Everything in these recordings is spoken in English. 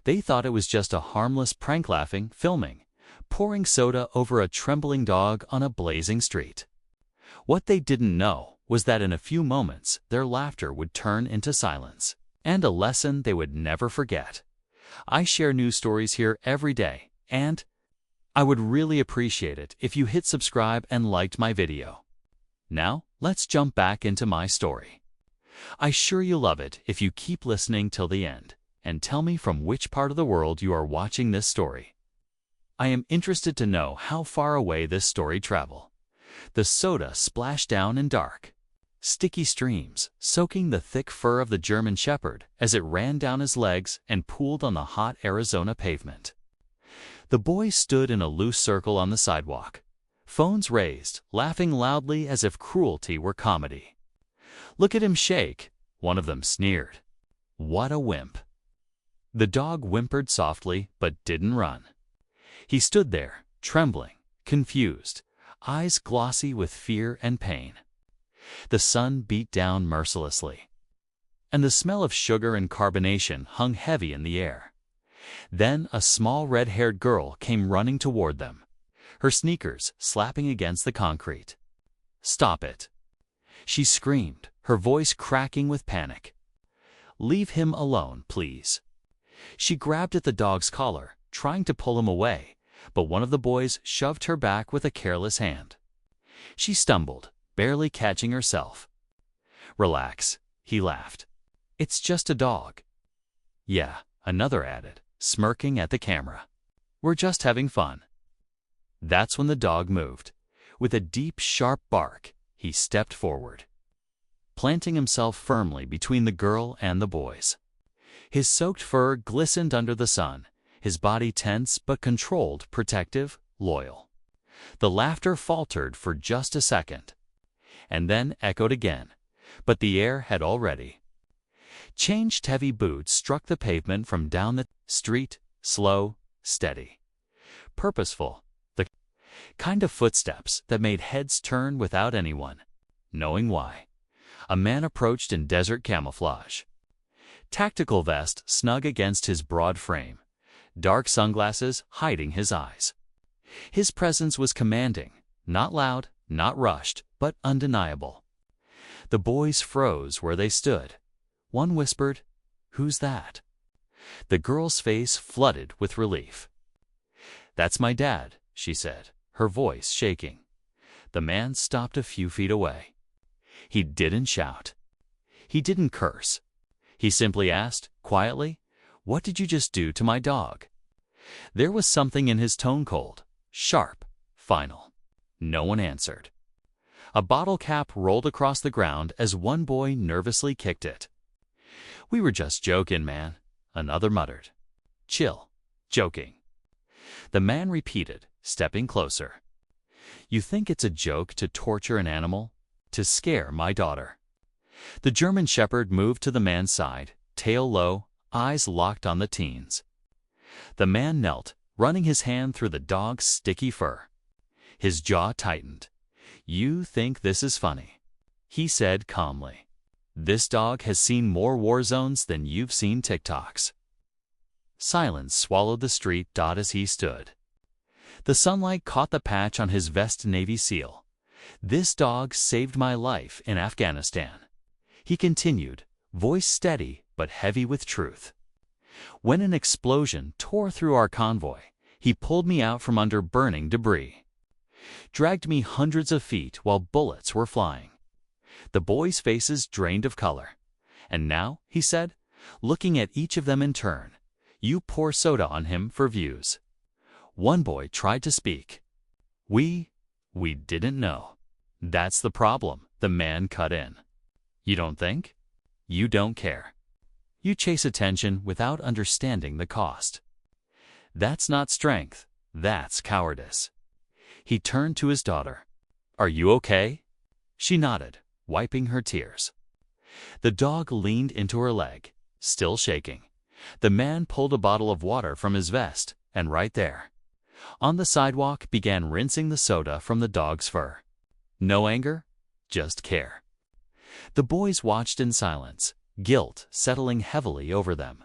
They thought it was just a harmless prank filming, pouring soda over a trembling dog on a blazing street. What they didn't know was that in a few moments their laughter would turn into silence, and a lesson they would never forget. I share news stories here every day, and I would really appreciate it if you hit subscribe and liked my video. Now, let's jump back into my story. I'm sure you'll love it if you keep listening till the end, and tell me from which part of the world you are watching this story. I am interested to know how far away this story traveled. The soda splashed down in dark, sticky streams, soaking the thick fur of the German Shepherd as it ran down his legs and pooled on the hot Arizona pavement. The boys stood in a loose circle on the sidewalk, phones raised, laughing loudly as if cruelty were comedy. "Look at him shake," one of them sneered. "What a wimp." The dog whimpered softly but didn't run. He stood there, trembling, confused, eyes glossy with fear and pain. The sun beat down mercilessly, and the smell of sugar and carbonation hung heavy in the air. Then a small red-haired girl came running toward them, her sneakers slapping against the concrete. "Stop it!" she screamed, her voice cracking with panic. "Leave him alone, please." She grabbed at the dog's collar, trying to pull him away, but one of the boys shoved her back with a careless hand. She stumbled, barely catching herself. "Relax," he laughed. "It's just a dog." "Yeah," another added, smirking at the camera. "We're just having fun." That's when the dog moved. With a deep, sharp bark, he stepped forward, planting himself firmly between the girl and the boys. His soaked fur glistened under the sun, his body tense but controlled, protective, loyal. The laughter faltered for just a second, and then echoed again, but the air had already changed. Heavy boots struck the pavement from down the street, slow, steady, purposeful, the kind of footsteps that made heads turn without anyone knowing why. A man approached in desert camouflage, tactical vest snug against his broad frame, dark sunglasses hiding his eyes. His presence was commanding, not loud, not rushed, but undeniable. The boys froze where they stood. One whispered, "Who's that?" The girl's face flooded with relief. "That's my dad," she said, her voice shaking. The man stopped a few feet away. He didn't shout. He didn't curse. He simply asked, quietly, "What did you just do to my dog?" There was something in his tone, cold, sharp, final. No one answered. A bottle cap rolled across the ground as one boy nervously kicked it. "We were just joking, man," another muttered. "Chill. Joking." The man repeated, stepping closer. "You think it's a joke to torture an animal? To scare my daughter?" The German Shepherd moved to the man's side, tail low, eyes locked on the teens. The man knelt, running his hand through the dog's sticky fur. His jaw tightened. "You think this is funny," he said calmly. "This dog has seen more war zones than you've seen TikToks." Silence swallowed the street as he stood. The sunlight caught the patch on his vest. Navy SEAL. "This dog saved my life in Afghanistan," he continued, voice steady but heavy with truth. "When an explosion tore through our convoy, he pulled me out from under burning debris, dragged me hundreds of feet while bullets were flying." The boys' faces drained of color. "And now," he said, looking at each of them in turn, "you pour soda on him for views." One boy tried to speak. We didn't know." "That's the problem," the man cut in. "You don't think? You don't care. You chase attention without understanding the cost. That's not strength, that's cowardice." He turned to his daughter. "Are you okay?" She nodded, wiping her tears. The dog leaned into her leg, still shaking. The man pulled a bottle of water from his vest, and right there, on the sidewalk, began rinsing the soda from the dog's fur. No anger, just care. The boys watched in silence, guilt settling heavily over them.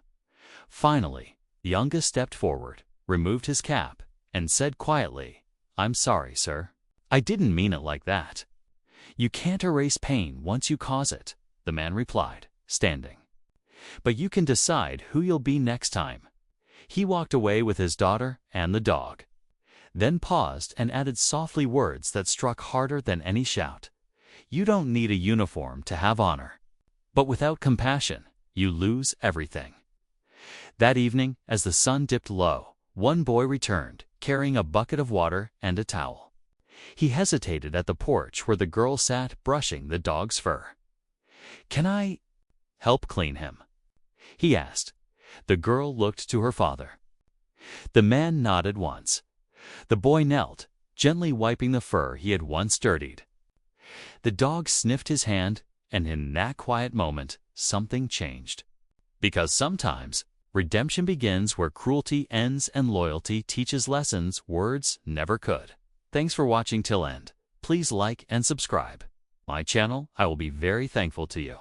Finally, The youngest stepped forward, removed his cap, and said quietly, "I'm sorry, sir. I didn't mean it like that." "You can't erase pain once you cause it," the man replied, standing. "But you can decide who you'll be next time." He walked away with his daughter and the dog, then paused and added softly words that struck harder than any shout. "You don't need a uniform to have honor. But without compassion, you lose everything." That evening, as the sun dipped low, one boy returned, carrying a bucket of water and a towel. He hesitated at the porch where the girl sat brushing the dog's fur. "Can I help clean him?" he asked. The girl looked to her father. The man nodded once. The boy knelt, gently wiping the fur he had once dirtied. The dog sniffed his hand, and in that quiet moment, something changed. Because sometimes, redemption begins where cruelty ends and loyalty teaches lessons words never could. Thanks for watching till end. Please like and subscribe my channel. I will be very thankful to you.